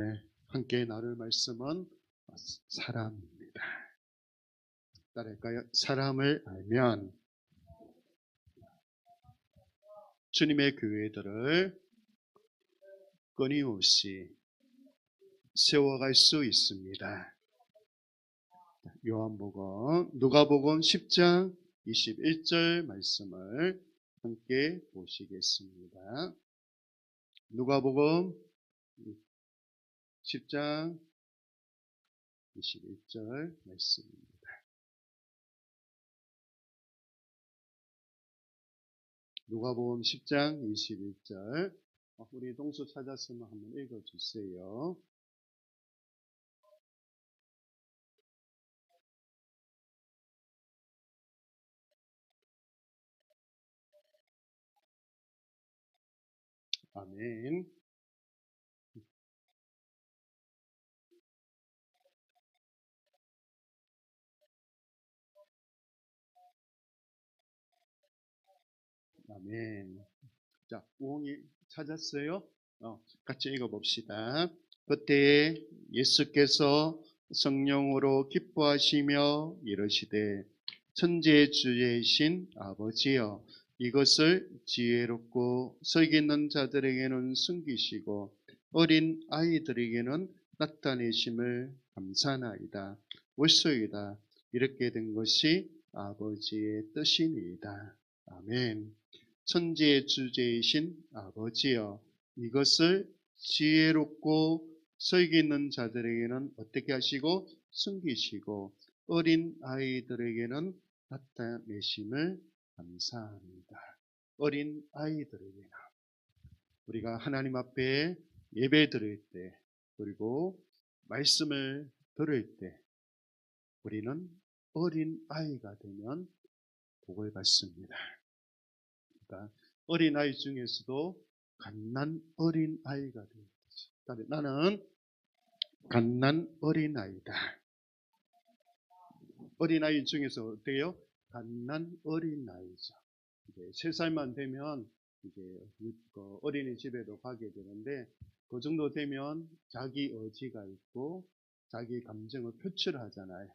네, 함께 나눌 말씀은 사람입니다. 따를까요? 사람을 알면 주님의 교회들을 끊임없이 세워갈 수 있습니다. 누가복음 10장 21절 말씀을 함께 보시겠습니다. 누가복음 10장 21절 말씀입니다. 누가복음 10장 21절. 우리 동수 찾았으면 한번 읽어주세요. 아멘. 아멘. 자, 우홍이 찾았어요? 같이 읽어봅시다. 그때 예수께서 성령으로 기뻐하시며 이르시되 천지의 주이신 아버지여, 이것을 지혜롭고 석 있는 자들에게는 숨기시고 어린 아이들에게는 나타내심을 감사나이다. 옳소이다. 이렇게 된 것이 아버지의 뜻이니이다. 아멘. 천지의 주제이신 아버지여, 이것을 지혜롭고 석 있는 자들에게는 어떻게 하시고 숨기시고 어린 아이들에게는 나타내심을 감사합니다. 어린 아이들에게는 우리가 하나님 앞에 예배 드릴 때, 그리고 말씀을 들을 때 우리는 어린 아이가 되면 복을 받습니다. 그러니까 어린 아이 중에서도 갓난 어린 아이가 되는 거죠. 나는 갓난 어린 아이다. 어린 아이 중에서 어때요? 갓난 어린 아이죠. 이제 3살만 되면 이제 어린이집에도 가게 되는데, 그 정도 되면 자기 의지가 있고 자기 감정을 표출하잖아요.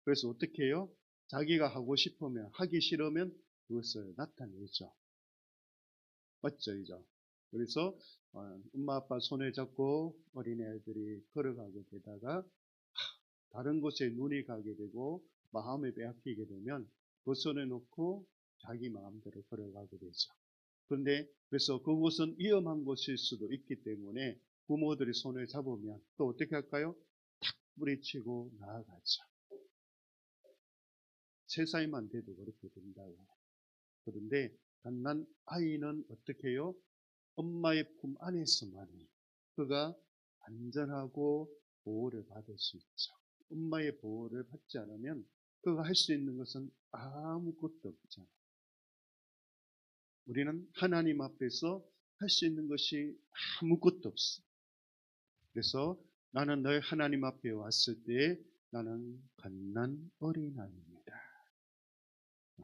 그래서 어떻게 해요? 자기가 하고 싶으면, 하기 싫으면 그것을 나타내죠. 맞죠, 이죠? 그래서 엄마 아빠 손을 잡고 어린애들이 걸어가게 되다가 다른 곳에 눈이 가게 되고 마음을 빼앗기게 되면 그 손을 놓고 자기 마음대로 걸어가게 되죠. 그런데 그래서 그곳은 위험한 곳일 수도 있기 때문에 부모들이 손을 잡으면 또 어떻게 할까요? 탁 뿌리치고 나아가죠. 3살만 돼도 그렇게 된다고. 그런데 갓난 아이는 어떻게 해요? 엄마의 품 안에서만이 그가 안전하고 보호를 받을 수 있죠. 엄마의 보호를 받지 않으면 그가 할 수 있는 것은 아무것도 없잖아요. 우리는 하나님 앞에서 할 수 있는 것이 아무것도 없어. 그래서 나는 늘 하나님 앞에 왔을 때 나는 갓난 어린아이입니다.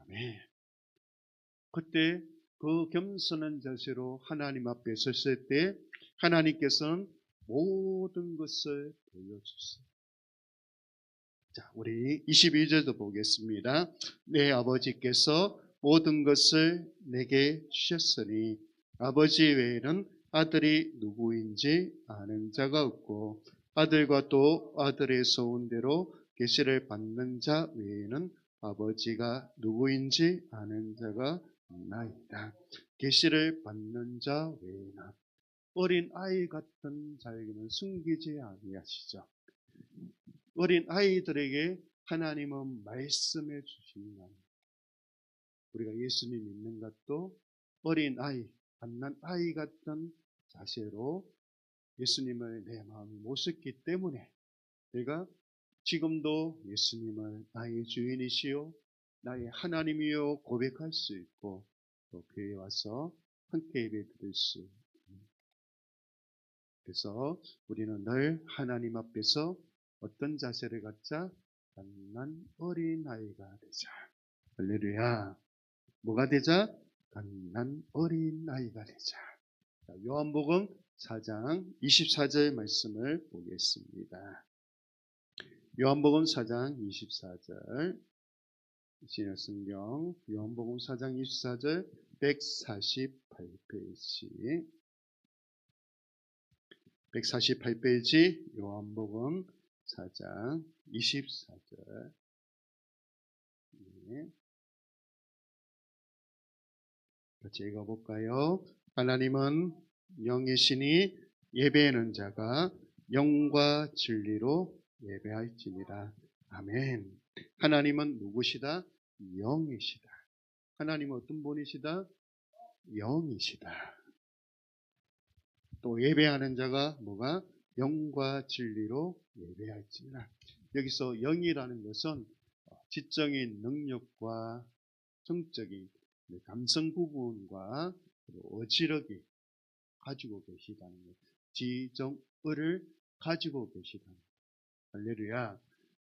아멘. 그때 그 겸손한 자세로 하나님 앞에 섰을 때 하나님께서는 모든 것을 보여주세요. 자, 우리 22절도 보겠습니다. 내 아버지께서 모든 것을 내게 주셨으니 아버지 외에는 아들이 누구인지 아는 자가 없고 아들과 또 아들의 소원대로 계시를 받는 자 외에는 아버지가 누구인지 아는 자가 없나이다. 계시를 받는 자 외에는 어린 아이 같은 자에게는 숨기지 아니하시죠. 어린 아이들에게 하나님은 말씀해 주시는 거예요. 우리가 예수님 믿는 것도 어린 아이, 갓난 아이 같은 자세로 예수님을 내 마음에 모셨기 때문에 내가 지금도 예수님을 나의 주인이시요 나의 하나님이요 고백할 수 있고 또 교회에 와서 함께 예배 드릴 수 있습니다. 그래서 우리는 늘 하나님 앞에서 어떤 자세를 갖자? 갓난 어린아이가 되자. 할렐루야. 뭐가 되자? 갓난 어린아이가 되자. 요한복음 4장 24절 말씀을 보겠습니다. 요한복음 4장 24절 신약성경 요한복음 4장 24절 148페이지 148페이지 요한복음 4장 24절 네. 같이 읽어볼까요? 하나님은 영이시니 예배하는 자가 영과 진리로 예배할지니라. 아멘. 하나님은 누구시다? 영이시다. 하나님은 어떤 분이시다? 영이시다. 또 예배하는 자가 뭐가? 영과 진리로 예배할지니라. 여기서 영이라는 것은 지적인 능력과 정적인 감성 부분과 어지러기 가지고 계시다는 것, 지정의를 가지고 계시다는 것. 할렐루야.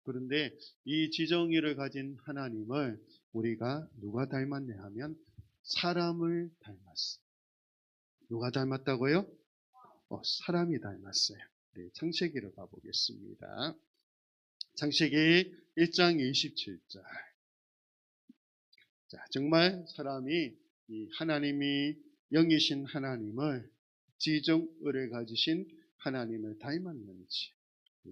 그런데 이 지정의를 가진 하나님을 우리가 누가 닮았냐 하면 사람을 닮았어요. 누가 닮았다고요? 사람이 닮았어요. 우리 창세기로 가보겠습니다. 창세기 1장 27절. 자, 정말 사람이 이 하나님이 영이신 하나님을 지정의를 가지신 하나님을 닮았는지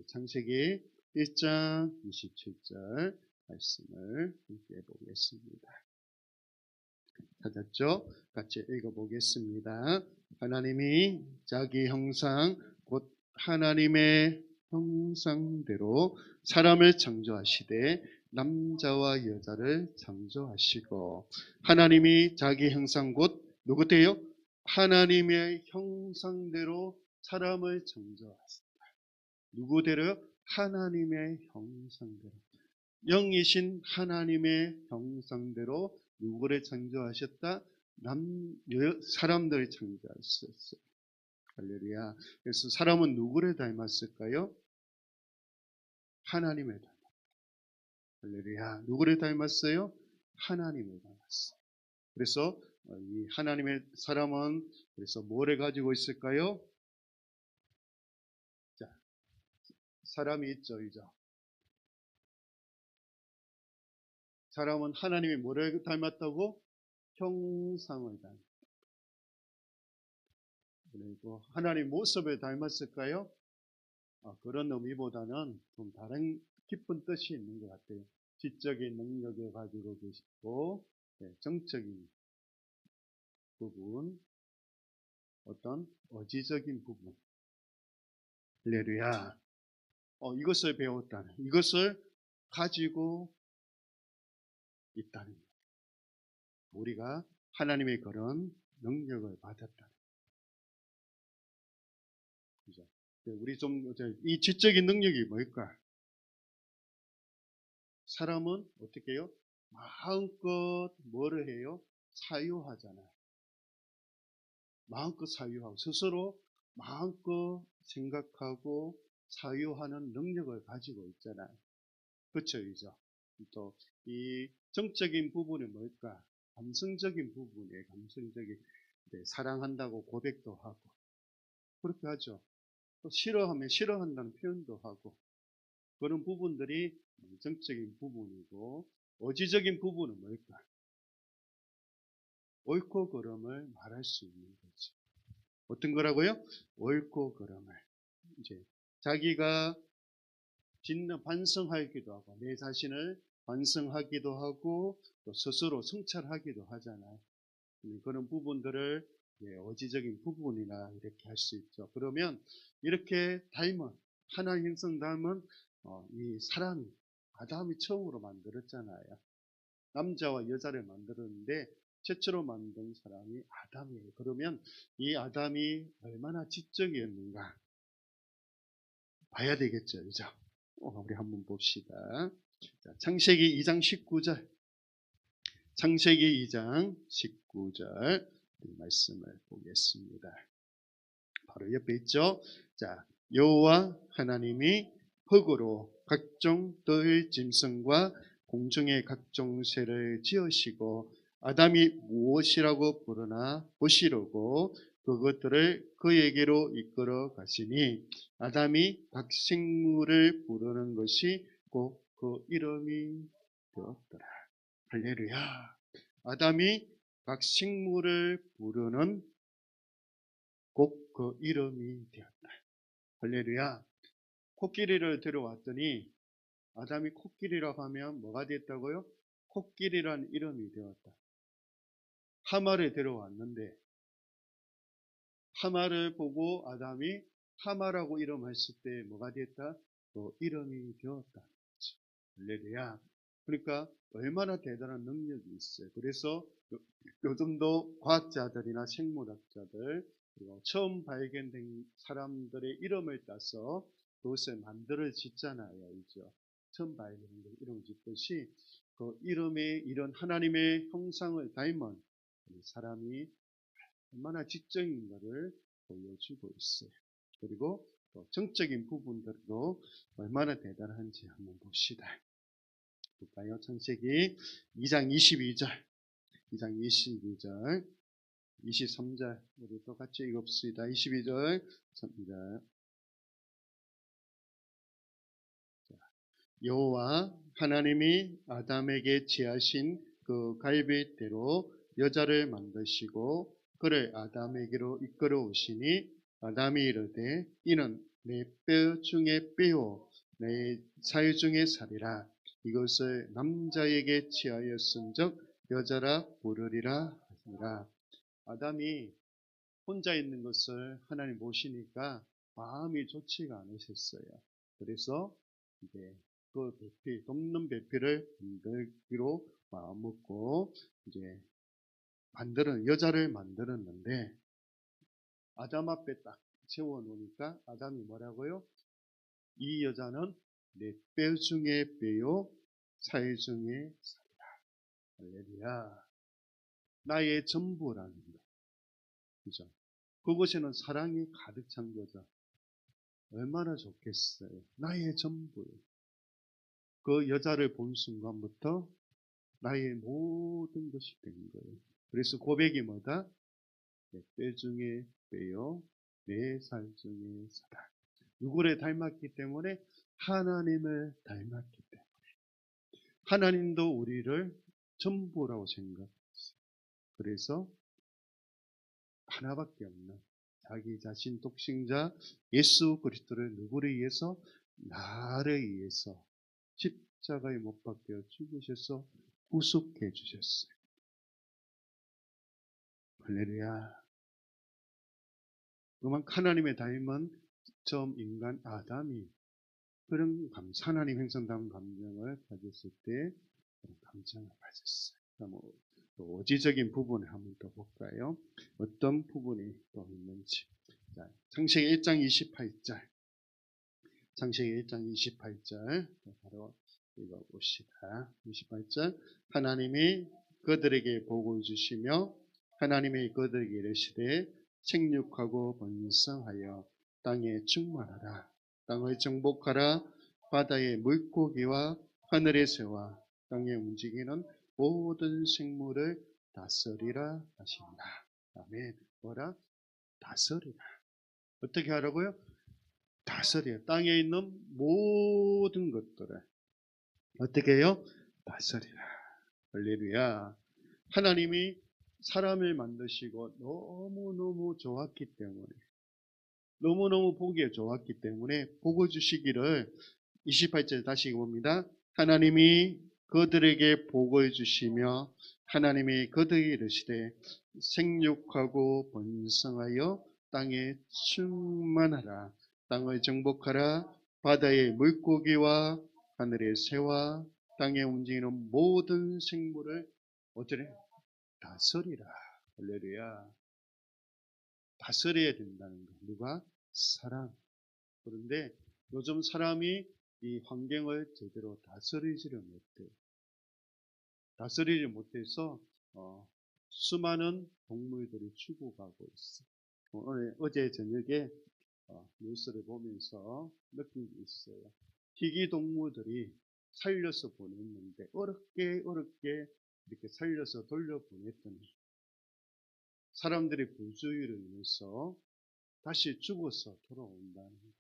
창세기 1장 27절 말씀을 함께 보겠습니다. 찾았죠? 같이 읽어보겠습니다. 하나님이 자기 형상 곧 하나님의 형상대로 사람을 창조하시되 남자와 여자를 창조하시고 하나님이 자기 형상 곧 누구대요? 하나님의 형상대로 사람을 창조하셨다. 누구대로요? 하나님의 형상대로. 영이신 하나님의 형상대로 누구를 창조하셨다? 사람들을 창조하셨어요. 할렐루야. 그래서 사람은 누구를 닮았을까요? 하나님을 닮았어요. 할렐루야. 누구를 닮았어요? 하나님을 닮았어요. 그래서 이 하나님의 사람은 그래서 뭐를 가지고 있을까요? 자, 사람이 있죠, 이죠. 사람은 하나님이 뭐를 닮았다고? 형상을 닮았다. 그리고 하나님 모습을 닮았을까요? 그런 의미보다는 좀 다른 깊은 뜻이 있는 것 같아요. 지적인 능력을 가지고 계시고 정적인 부분, 어떤 어지적인 부분. 할렐루야. 이것을 배웠다는, 이것을 가지고 있다는 것. 우리가 하나님의 그런 능력을 받았다는 거죠. 우리 좀 이 지적인 능력이 뭘까? 사람은 어떻게 해요? 마음껏 뭐를 해요? 사유하잖아요. 마음껏 사유하고 스스로 마음껏 생각하고 사유하는 능력을 가지고 있잖아요. 그렇죠, 이죠. 또 이 정적인 부분이 뭘까? 감성적인 부분이에요. 감성적인 사랑한다고 고백도 하고 그렇게 하죠. 또 싫어하면 싫어한다는 표현도 하고 그런 부분들이 정적인 부분이고 어지적인 부분은 뭘까? 옳고 그름을 말할 수 있는 거지. 어떤 거라고요? 옳고 그름을. 이제 자기가 짓는 반성하기도 하고 내 자신을 반성하기도 하고 또 스스로 성찰하기도 하잖아요. 그런 부분들을 어지적인 부분이나 이렇게 할 수 있죠. 그러면 이렇게 닮은 하나님 형성 닮은 이 사람이 아담이 처음으로 만들었잖아요. 남자와 여자를 만들었는데 최초로 만든 사람이 아담이에요. 그러면 이 아담이 얼마나 지적이었는가 봐야 되겠죠. 그죠? 우리 한번 봅시다. 자, 창세기 2장 19절. 창세기 2장 19절 말씀을 보겠습니다. 바로 옆에 있죠. 자, 여호와 하나님이 흙으로 각종 뜰 짐승과 공중의 각종 새를 지으시고 아담이 무엇이라고 부르나 보시려고 그것들을 그에게로 이끌어 가시니 아담이 각 식물을 부르는 것이 곧 그 이름이 되었더라. 할렐루야. 아담이 각 식물을 부르는 곧 그 이름이 되었다. 할렐루야. 코끼리를 데려왔더니 아담이 코끼리라고 하면 뭐가 됐다고요? 코끼리란 이름이 되었다. 하마를 데려왔는데 하마를 보고 아담이 하마라고 이름했을 때 뭐가 됐다? 그 이름이 되었다. 할렐루야. 그러니까 얼마나 대단한 능력이 있어요. 그래서 요즘도 과학자들이나 생물학자들 그리고 처음 발견된 사람들의 이름을 따서 그것을 만들어 짓잖아요. 알죠? 처음 발견된 이름을 짓듯이 그 이름에 이런 하나님의 형상을 닮은 사람이 얼마나 지적인가를 보여주고 있어요. 그리고 또 정적인 부분들도 얼마나 대단한지 한번 봅시다. 볼까요? 창세기 2장 22절, 2장 22절, 23절 우리 똑같이 읽읍시다. 22절, 3절. 여호와 하나님이 아담에게 지하신 그 갈빗대로 여자를 만드시고 그를 아담에게로 이끌어 오시니 아담이 이르되 이는 내 뼈 중에 뼈요 내 살 중에 살이라 이것을 남자에게 취하였은즉 여자라 부르리라 하시니라. 아담이 혼자 있는 것을 하나님 보시니까 마음이 좋지가 않으셨어요. 그래서 이제 그 배필, 돕는 배필을 만들기로 마음먹고 이제 여자를 만들었는데 아담 앞에 딱 세워놓으니까 아담이 뭐라고요? 이 여자는 내 뼈 중에 뼈요 살 중에 살이라. 할렐루야. 나의 전부라는 거. 그죠? 그곳에는 사랑이 가득 찬 거죠. 얼마나 좋겠어요. 나의 전부예요. 그 여자를 본 순간부터 나의 모든 것이 된 거예요. 그래서 고백이 뭐다? 내 뼈 중에 뼈요, 내 살 중에 살아. 누구를 닮았기 때문에? 하나님을 닮았기 때문에. 하나님도 우리를 전부라고 생각했어요. 그래서 하나밖에 없는 자기 자신 독생자 예수 그리스도를 누구를 위해서? 나를 위해서 십자가에 못 박혀 죽으셔서 구속해 주셨어요. 할렐루야. 그만 하나님의 닮은 처음 인간 아담이 그런 하나님 형성다운 감정을 가졌을 때 감정을 가졌어요. 또 어지적인 부분을 한번 더 볼까요? 어떤 부분이 또 있는지. 자, 창세기 1장 28절. 창세기 1장 28절. 바로 읽어봅시다. 28절. 하나님이 그들에게 복을 주시며 하나님이 그들에게 이르시되 생육하고 번성하여 땅에 충만하라. 땅을 정복하라. 바다의 물고기와 하늘의 새와 땅에 움직이는 모든 생물을 다스리라 하신다. 아멘. 뭐라? 다스리라. 어떻게 하라고요? 다스려. 땅에 있는 모든 것들을 어떻게 해요? 다스리라. 할렐루야. 하나님이 사람을 만드시고 너무너무 좋았기 때문에 너무너무 보기에 좋았기 때문에 복을 주시기를 28절 다시 봅니다. 하나님이 그들에게 복을 주시며 하나님이 그들에게 이르시되 생육하고 번성하여 땅에 충만하라. 땅을 정복하라. 바다의 물고기와 하늘의 새와 땅에 움직이는 모든 생물을 어쩌래? 다스리라. 할렐루야. 다스려야 된다는 거. 누가? 사람. 그런데 요즘 사람이 이 환경을 제대로 다스리지를 못해요. 다스리지 못해서 수많은 동물들이 죽어가고 있어요. 어제 저녁에 뉴스를 보면서 느낀 게 있어요. 희귀 동물들이 살려서 보냈는데 어렵게 이렇게 살려서 돌려보냈더니 사람들의 부주의로 인해서 다시 죽어서 돌아온다는 거예요.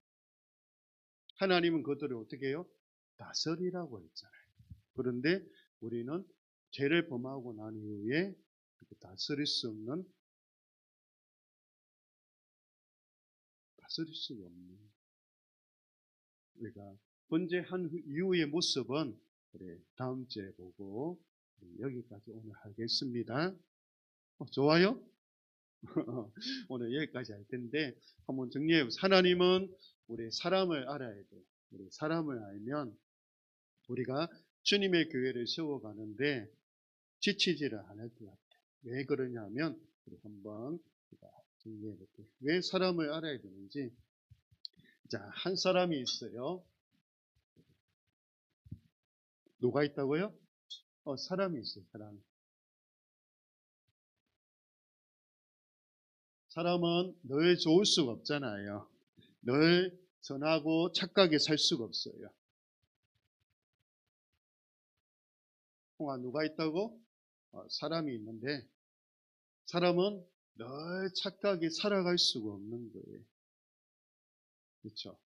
하나님은 그들을 어떻게 해요? 다스리라고 했잖아요. 그런데 우리는 죄를 범하고 난 이후에 다스릴 수 없는, 다스릴 수가 없는, 우리가 번제한 이후의 모습은 우리 다음 주에 보고 여기까지 오늘 하겠습니다. 좋아요? 오늘 여기까지 할 텐데 한번 정리해 보세요. 하나님은 우리 사람을 알아야 돼요. 우리 사람을 알면 우리가 주님의 교회를 세워가는데 지치지를 않을 것 같아요. 왜 그러냐면 우리 한번 정리해 볼게요. 왜 사람을 알아야 되는지. 자, 한 사람이 있어요. 누가 있다고요? 사람이 있어요. 사람은 늘 좋을 수가 없잖아요. 늘 선하고 착하게 살 수가 없어요. 누가 있다고? 사람이 있는데 사람은 늘 착하게 살아갈 수가 없는 거예요. 그렇죠?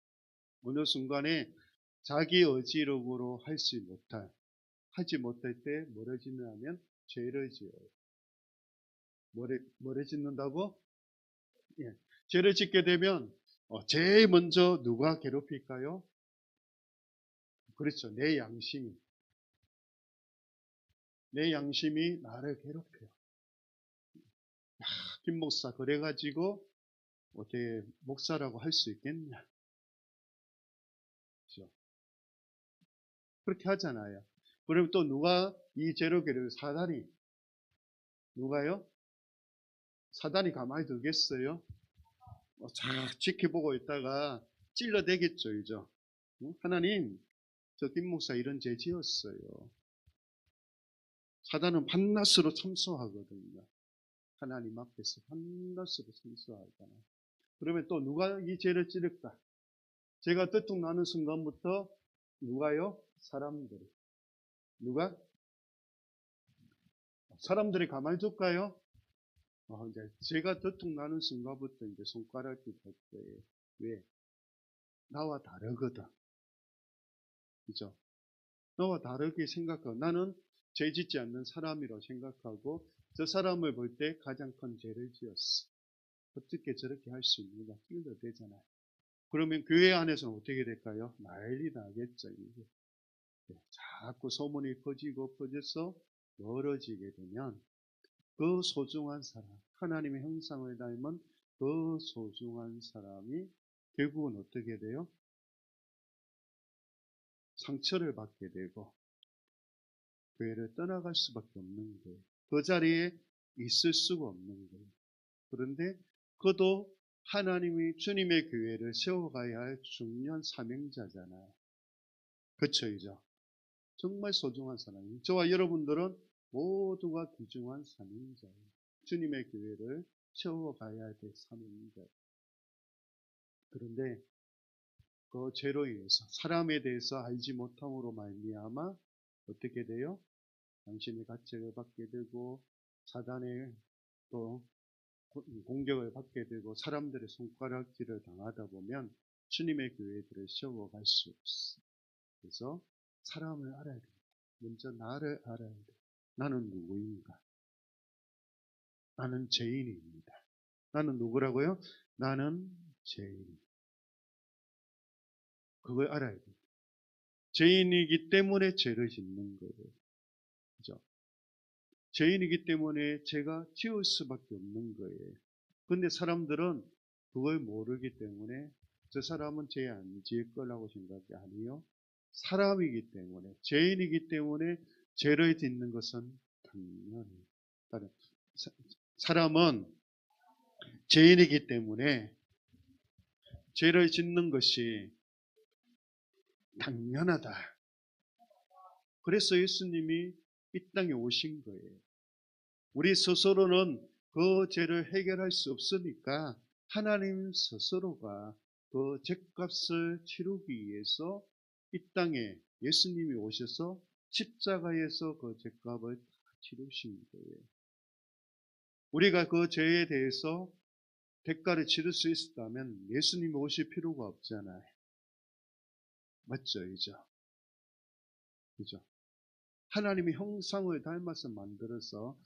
어느 순간에 자기 의지력으로 하지 못할 때 뭐를 짓느냐면 죄를 지어요. 뭐를 짓는다고? 예. 죄를 짓게 되면 제일 먼저 누가 괴롭힐까요? 그렇죠. 내 양심이 나를 괴롭혀요. 김 목사 그래가지고 어떻게 목사라고 할 수 있겠냐? 그렇죠? 그렇게 하잖아요. 그러면 또 누가 이 죄를 괴롭혀요? 사단이. 누가요? 사단이 가만히 두겠어요? 잘 지켜보고 있다가 찔러대겠죠, 이죠? 하나님, 저 김 목사 이런 죄 지었어요. 사단은 밤낮으로 참소하거든요. 하나님 앞에서 밤낮으로 참소하잖아요. 그러면 또 누가 이 죄를 찌를까? 죄가 들통나는 순간부터 누가요? 사람들이. 누가? 사람들이 가만히 둘까요? 이제 죄가 들통나는 순간부터 이제 손가락이 될 거예요. 왜? 나와 다르거든. 그죠? 나와 다르게 생각하고 나는 죄 짓지 않는 사람이라고 생각하고 저 사람을 볼 때 가장 큰 죄를 지었어. 어떻게 저렇게 할 수 있는가 찔러대잖아요. 그러면 교회 안에서는 어떻게 될까요? 난리 나겠죠. 이게. 자꾸 소문이 퍼져서 멀어지게 되면 그 소중한 사람, 하나님의 형상을 닮은 그 소중한 사람이 결국은 어떻게 돼요? 상처를 받게 되고 교회를 떠나갈 수밖에 없는 거예요. 그 자리에 있을 수가 없는 거예요. 그런데 그도 하나님이 주님의 교회를 세워가야 할 중요한 사명자잖아요. 그쵸, 이죠? 정말 소중한 사람이에요. 저와 여러분들은 모두가 귀중한 사명자예요. 주님의 교회를 세워가야 될 사명자예요. 그런데 그 죄로 인해서 사람에 대해서 알지 못함으로 말미암아 어떻게 돼요? 당신의 가책을 받게 되고 사단의 또 공격을 받게 되고 사람들의 손가락질을 당하다 보면 주님의 교회들을 세워갈 수 없어. 그래서 사람을 알아야 됩니다. 먼저 나를 알아야 돼. 나는 누구인가? 나는 죄인입니다. 나는 누구라고요? 나는 죄인. 그걸 알아야 돼. 죄인이기 때문에 죄를 짓는 거예요. 그죠? 죄인이기 때문에 죄가 지을 수밖에 없는 거예요. 근데 사람들은 그걸 모르기 때문에 저 사람은 죄 안 지을 거라고 생각이 아니요. 사람이기 때문에, 죄인이기 때문에 죄를 짓는 것은 당연히. 사람은 죄인이기 때문에 죄를 짓는 것이 당연하다. 그래서 예수님이 이 땅에 오신 거예요. 우리 스스로는 그 죄를 해결할 수 없으니까 하나님 스스로가 그 죄값을 치르기 위해서 이 땅에 예수님이 오셔서 십자가에서 그 죄값을 다 치르신 거예요. 우리가 그 죄에 대해서 대가를 치를 수 있었다면 예수님 오실 필요가 없잖아요. 맞죠? 그죠? 하나님의 형상을 닮아서 만들어서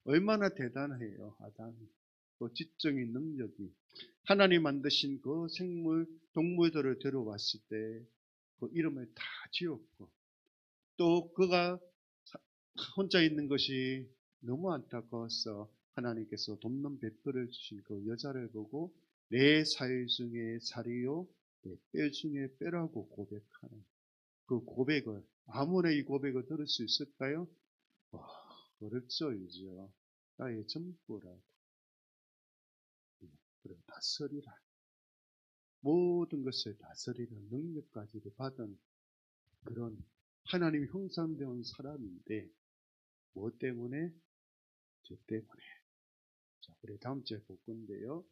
얼마나 대단해요, 아담이. 그 지적인 능력이. 하나님 만드신 그 생물, 동물들을 데려왔을 때 그 이름을 다 지었고, 또 그가 혼자 있는 것이 너무 안타까워서 하나님께서 돕는 베풀어 주신 그 여자를 보고 내 살 중에 살이요, 내 뼈 중에 뼈라고 고백하는 그 고백을, 아무나 이 고백을 들을 수 있을까요? 와, 어렵죠, 이제. 나의 전부라고. 그리고 다스리라. 모든 것을 다스리는 능력까지도 받은 그런 하나님의 형상되어 사람인데, 뭐 때문에? 죄 때문에. 자, 우리 다음 주에 볼 건데요.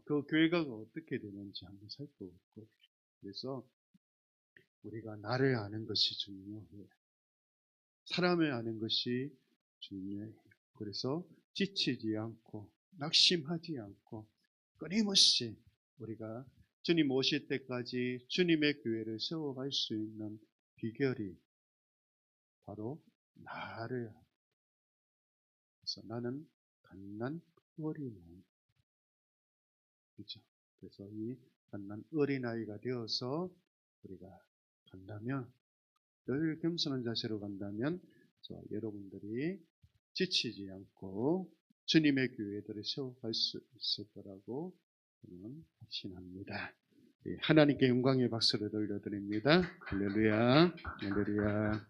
그 결과가 어떻게 되는지 한번 살펴볼 거예요. 그래서 우리가 나를 아는 것이 중요해요. 사람을 아는 것이 중요해요. 그래서 지치지 않고 낙심하지 않고 끊임없이 우리가 주님 오실 때까지 주님의 교회를 세워갈 수 있는 비결이 바로 나를, 그래서 나는 갓난 어린아이. 그죠? 그래서 이 갓난 어린아이가 되어서 우리가 간다면, 늘 겸손한 자세로 간다면, 여러분들이 지치지 않고 주님의 교회들을 세워갈 수 있을 거라고 저는 확신합니다. 하나님께 영광의 박수를 돌려드립니다. 할렐루야, 할렐루야.